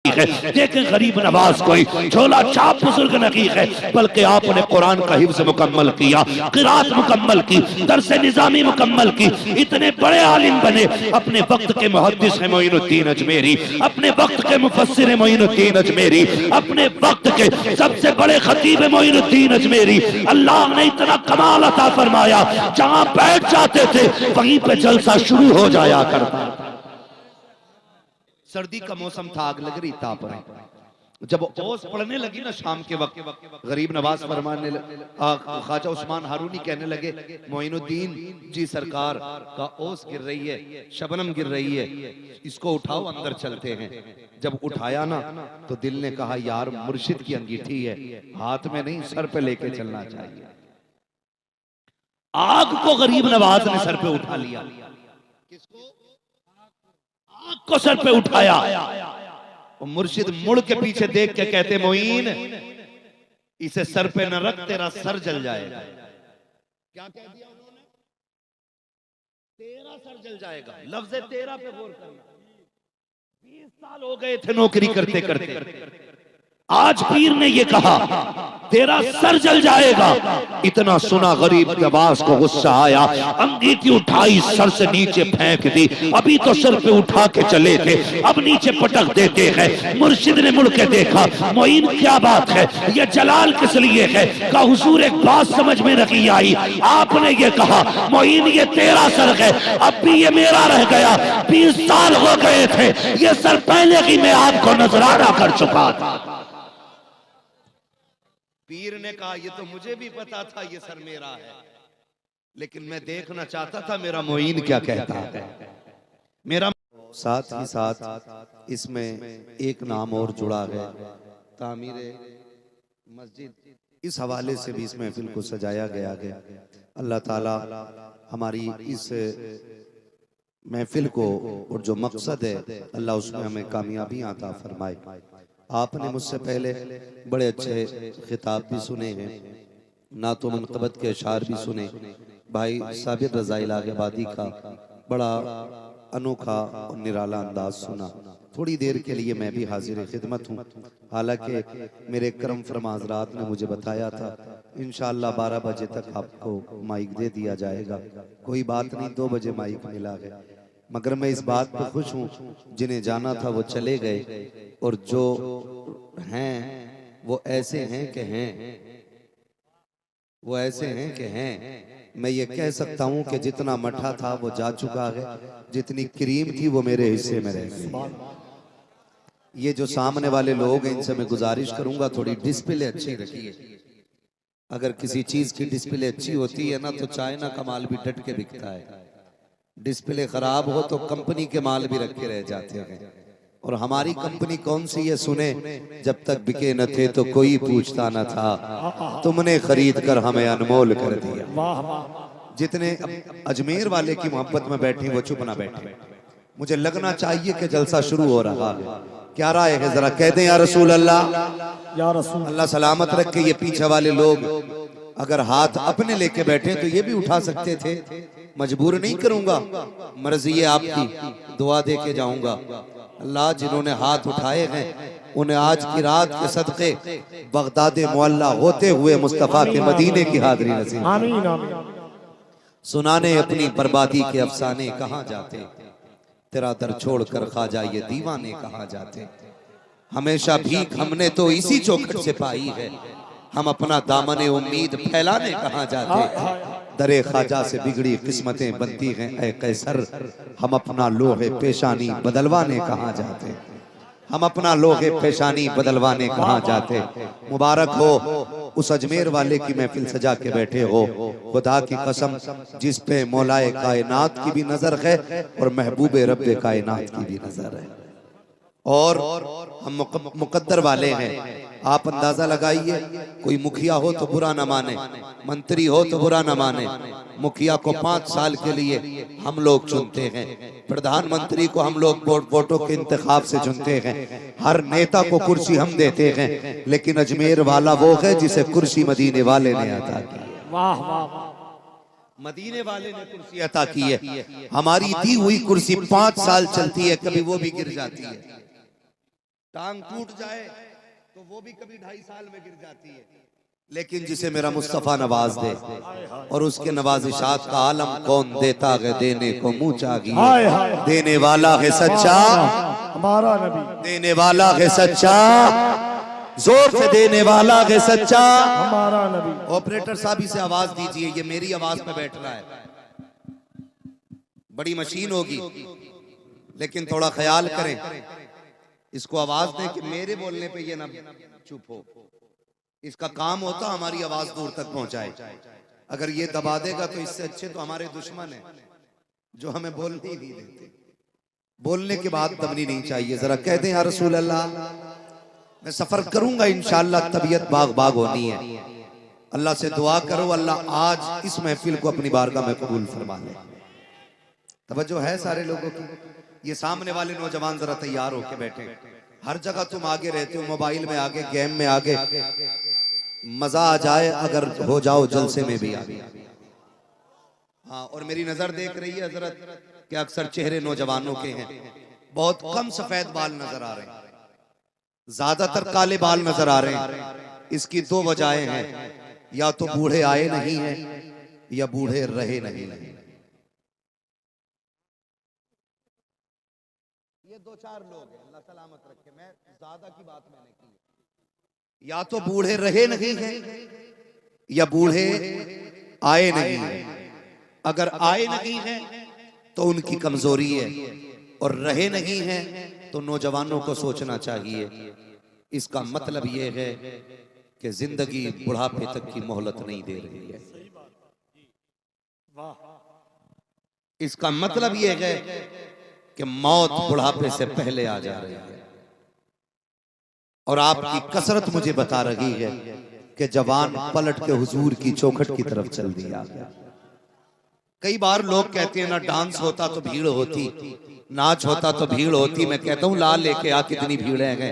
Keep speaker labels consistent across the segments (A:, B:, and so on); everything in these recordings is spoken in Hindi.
A: की है। देखें गरीब नवाज कोई झोला छाप बुजुर्ग नहीं है, बल्कि आपने कुरान का हिफ्ज़ मुकम्मल किया, क़िराअत मुकम्मल की, दर्स निज़ामी मुकम्मल की, इतने बड़े आलिम बने। अपने वक्त के मुहद्दिस है मोइनुद्दीन अजमेरी, अपने वक्त के मुफस्सिर है मोइनुद्दीन अजमेरी, अपने वक्त के सबसे बड़े खतीब है मोइनुद्दीन अजमेरी। अल्लाह ने इतना कमाल अता फरमाया, जहां बैठ जाते थे वहीं पे जलसा शुरू हो जाया करता। सर्दी का मौसम था, आग लग रही, ताप रही। जब ओस पड़ने लगी ना शाम के वक्त, गरीब नवाज फरमाने ख्वाजा उस्मान हारूनी कहने लगे, मोइनुद्दीन जी सरकार का ओस गिर रही है, शबनम गिर रही है, इसको उठाओ अंदर चलते हैं। जब उठाया ना तो दिल ने कहा यार मुर्शिद की अंगीठी है, हाथ में नहीं सर पे लेके चलना चाहिए। आग को गरीब नवाज ने सर पे उठा लिया। किसको? आग को सर पे उठाया। मुर्शिद मुड़ के पीछे देख के कहते, मोइन इसे सर पे न रख, तेरा सर जल जाएगा। क्या कह दिया उन्होंने? तेरा सर जल जाएगा। लफ्ज़ तेरा पे गौर करना। 20 साल हो गए थे नौकरी करते करते, आज पीर ने ये कहा तेरा सर जल जाएगा। इतना सुना गरीब नवाज को गुस्सा आया, अंगीठी उठाई, सर से नीचे फेंक दी। अभी तो सर पे उठा के चले थे, अब नीचे पटक देते हैं। मुर्शिद ने मुड़ के देखा, मोइन क्या बात है, ये जलाल किस लिए है? का हुजूर एक बात समझ में नहीं आई, आपने ये कहा मोइन ये तेरा सर है, अब भी ये मेरा रह गया। 20 साल हो गए थे, ये सर पहले ही मैं आपको नजराना कर चुका था। पीर ने कहा ये तो मुझे भी पता था ये सर मेरा है, लेकिन मैं देखना चाहता था मेरा मोइन क्या कहता है। मेरा साथ ही साथ इसमें एक नाम और जुड़ा है, तामीरे मस्जिद। इस हवाले से भी इस महफिल को सजाया गया है। अल्लाह ताला हमारी इस महफिल को और जो मकसद है अल्लाह उसमें हमें कामयाबी अता फरमाए। आपने मुझसे पहले बड़े अच्छे खिताब भी सुने हैं, नातो मनक़बत के अशार भी सुने। भाई साबिर रज़ा इलाहाबादी का बड़ा अनोखा और निराला अंदाज सुना। थोड़ी देर के लिए मैं भी हाजिर खिदमत हूँ। हालांकि मेरे करम फरमा हज़रात ने मुझे बताया था इंशाअल्लाह 12 बजे तक आपको माइक दे दिया जाएगा। कोई बात नहीं, 2 बजे माइक मिला है। मगर मैं इस बात पर खुश हूँ, जिन्हें जाना था वो चले गए, और जो हैं वो ऐसे हैं कि हैं, वो ऐसे हैं कि हैं। मैं ये कह सकता हूँ कि जितना मठा था वो जा चुका है, जितनी क्रीम थी वो मेरे हिस्से में रह गई। ये जो सामने वाले लोग हैं इनसे मैं गुजारिश करूंगा थोड़ी डिस्प्ले अच्छी रखिए। अगर किसी चीज की डिस्प्ले अच्छी होती है ना तो चाइना का माल भी डट के बिकता है। डिस्प्ले खराब हो तो कंपनी के माल भी रखे रह जाते हैं। और हमारी कंपनी कौन सी है सुने, जब तक बिके न थे तो कोई पूछता न था, तुमने खरीद कर हमें अनमोल कर दिया। जितने अजमेर वाले की मोहब्बत में बैठे वो चुप ना बैठे। मुझे लगना चाहिए कि जलसा शुरू हो रहा है। क्या राय है, जरा कह दें या रसूल अल्लाह। या रसूल अल्लाह सलामत रखे। ये पीछे वाले लोग अगर हाथ अपने लेके बैठे तो ये भी उठा सकते थे, मजबूर नहीं करूंगा, मर्जी है आपकी, दुआ दे के जाऊंगा। अल्लाह जिन्होंने हाथ उठाए हैं उन्हें आज की रात के सदके बगदाद मुअल्ला होते हुए मुस्तफा के मदीने की हाज़िरी नसीब। आमीन आमीन। सुनाने अपनी बर्बादी के अफसाने कहाँ जाते, तेरा दर छोड़कर ख्वाजा ये दीवाने कहाँ जाते। हमेशा भीख हमने तो इसी चौखट से पाई है, हम अपना दामने उम्मीद फैलाने कहाँ जाते। दरे ख्वाजा से बिगड़ी किस्मतें बनती हैं ऐ कैसर, हम अपना लोहे पेशानी बदलवाने कहाँ जाते। हम अपना लोहे पेशानी बदलवाने कहाँ जाते। मुबारक हो उस अजमेर वाले की महफिल सजा के बैठे हो। खुदा की कसम जिस पे मौलाए कायनात की भी नजर है और महबूबे रब्बे कायनात की भी नजर है। और हम मुकद्दर वाले हैं। आप अंदाजा लगाइए, कोई मुखिया हो तो बुरा न माने, मंत्री हो तो बुरा न माने। मुखिया को 5 साल के लिए हम लोग चुनते हैं, प्रधानमंत्री को हम लोग वोटों के इंतखाब से चुनते हैं, हर नेता को कुर्सी हम देते हैं। लेकिन अजमेर वाला वो है जिसे कुर्सी मदीने वाले ने अता की। वाह वाह, मदीने वाले ने कुर्सी अता की है। हमारी दी हुई कुर्सी 5 साल चलती है, कभी वो भी गिर जाती है। टांग टूट जाए तो वो भी कभी 2.5 साल में गिर जाती है, लेकिन जिसे मेरा मुस्तफा नवाज दे और उसके नवाजिशात का आलम कौन देता है देने को मुंह चाहिए। देने वाला है सच्चा
B: हमारा नबी,
A: देने वाला है सच्चा, जोर से देने वाला है सच्चा
B: हमारा नबी।
A: ऑपरेटर साहब से आवाज दीजिए, ये मेरी आवाज में बैठ रहा है, बड़ी मशीन होगी लेकिन थोड़ा ख्याल करें, इसको आवाज दें कि मेरे बोलने पे ये ना चुप हो। इसका काम होता हमारी आवाज दूर तक पहुंचाए, अगर ये दबा देगा तो इससे अच्छे तो हमारे दुश्मन हैं जो हमें बोलने ही नहीं देते। बोलने के बाद दबनी नहीं चाहिए। जरा कह दें या रसूल अल्लाह, मैं सफर करूंगा इंशाअल्लाह, तबीयत बाग बाग होनी है। अल्लाह से दुआ करो अल्लाह आज इस महफिल को अपनी बारगाह में कबूल फरमा ले। तवज्जो है सारे लोगों की। ये सामने वाले नौजवान जरा तैयार होके बैठे। हर जगह तुम आगे रहते हो, मोबाइल में आगे, गेम में आगे, मजा आ जाए अगर हो जाओ जलसे में भी आगे। हाँ, और मेरी नजर देख रही है हजरत कि अक्सर चेहरे नौजवानों के हैं, बहुत कम सफेद बाल नजर आ रहे हैं, ज्यादातर काले बाल नजर आ रहे हैं। इसकी 2 वजहें हैं, या तो बूढ़े आए नहीं हैं या बूढ़े रहे नहीं हैं। ये 2-4 लोग हैं, अल्लाह सलामत रखे, मैं ज्यादा की बात मैंने की। या तो बूढ़े रहे नहीं हैं या बूढ़े आए नहीं हैं। अगर आए नहीं हैं तो उनकी कमजोरी है, और रहे नहीं हैं तो नौजवानों को सोचना चाहिए। इसका मतलब यह है कि जिंदगी बुढ़ापे तक की मोहलत नहीं दे रही है। इसका मतलब यह है कि मौत बुढ़ापे से पहले आ जा रही है, और आपकी कसरत मुझे बता रही है कि जवान पलट के हुजूर की चौखट की तरफ चल दिया। कई बार लोग कहते हैं ना डांस होता तो भीड़ होती, नाच होता तो भीड़ होती। मैं कहता हूँ ला लेके आ, कितनी भीड़ है।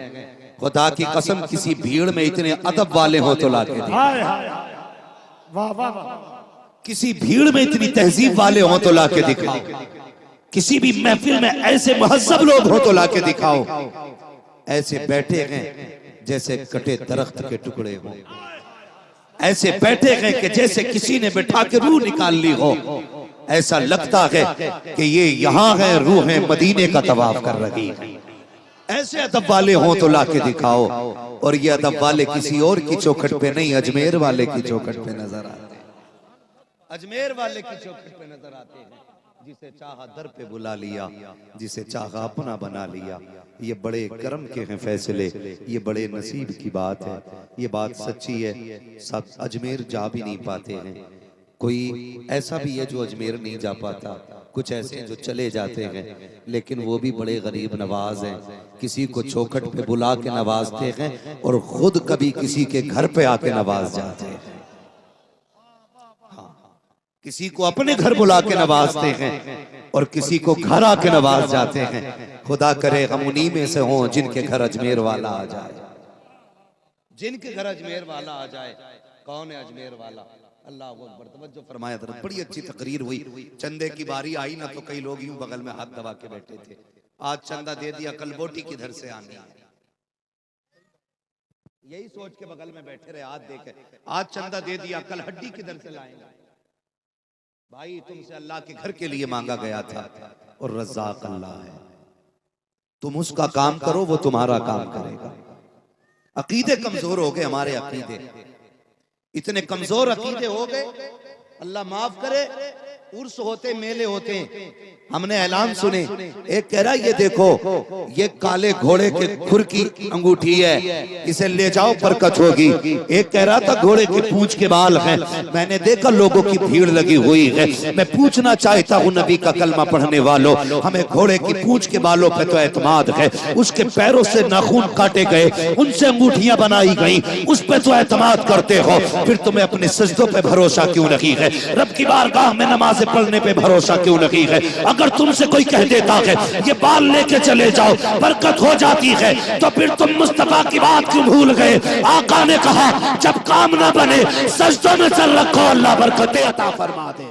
A: खुदा की कसम किसी भीड़ में इतने अदब वाले हो तो ला के दे।
B: वाह वाह वाह।
A: किसी भीड़ में इतनी तहजीब वाले हो तो ला के दिखाओ। किसी भी महफिल में ऐसे महज़्ज़ब लोग हो तो ला के दिखाओ। ऐसे बैठे हैं जैसे कटे दरख्त के टुकड़े हो, ऐसे बैठे हैं कि जैसे किसी ने बैठा के रूह निकाल ली हो। ऐसा लगता है कि ये यहाँ है, रूह है मदीने का तवाफ कर रही है। ऐसे अदब वाले हों तो ला के दिखाओ। और ये अदब वाले किसी और की चौखट पे नहीं, अजमेर वाले की चौखट पे नजर आते हैं। अजमेर वाले की चौखट पे नजर आते हैं। जिसे चाहा दर पे बुला लिया, जिसे चाहा अपना बना लिया। ये बड़े कर्म के हैं फैसले, ये बड़े नसीब की बात है। ये बात सच्ची है, सब अजमेर जा भी नहीं पाते हैं। कोई ऐसा भी है जो अजमेर नहीं जा पाता, कुछ ऐसे हैं जो चले जाते हैं, लेकिन वो भी बड़े गरीब नवाज हैं। किसी को चौखट पे बुला के नवाजते हैं और खुद कभी किसी के घर पे आके नवाज जाते हैं। किसी को अपने घर बुला के नवाजते हैं और किसी को घर आके नवाज जाते हैं। खुदा करे हम उन्हीं में से हों जिनके घर अजमेर वाला आ जाए, जिनके घर अजमेर वाला आ जाए। कौन है अजमेर वाला? अल्लाह अकबर। तवज्जो फरमाया। बड़ी अच्छी तकरीर हुई। चंदे की बारी आई ना तो कई लोग यूं बगल में हाथ दबा के बैठे थे। आज चंदा दे दिया, कल बोटी किधर से आनी है, यही सोच के बगल में बैठे रहे। हाथ देखे, आज चंदा दे दिया, कल हड्डी किधर से लाएंगे। भाई तुमसे अल्लाह के घर के लिए मांगा गया था, और रज़्ज़ाक़ अल्लाह है। तुम उसका काम करो, वो तुम्हारा काम करेगा। अकीदे कमजोर हो गए हमारे, अकीदे इतने कमजोर अकीदे हो गए, अल्लाह माफ करे। उर्स होते, मेले होते, हमने ऐलान सुने। एक कह रहा ये देखो ये काले घोड़े के खुर की अंगूठी है, इसे ले जाओ बरकत होगी। एक कह रहा था घोड़े के पूंछ के बाल हैं। मैंने देखा लोगों की भीड़ लगी हुई है। मैं पूछना चाहता हूँ नबी का कलमा पढ़ने वालों, हमें घोड़े की पूंछ के बालों पे तो एतमाद है, उसके पैरों से नाखून काटे गए, उनसे अंगूठियां बनाई गई, उस पे तो एतमाद करते हो, फिर तुम्हें अपने सजदों पे भरोसा क्यों नहीं है? रब की बारगाह में नमाज पढ़ने पे भरोसा क्यों नहीं है? अगर तुमसे कोई कह देता है ये बाल लेके चले जाओ बरकत हो जाती है, तो फिर तुम मुस्तफा की बात क्यों भूल गए? आका ने कहा जब काम ना बने सजदों में सर रखो, अल्लाह बरकतें अता फरमा दे।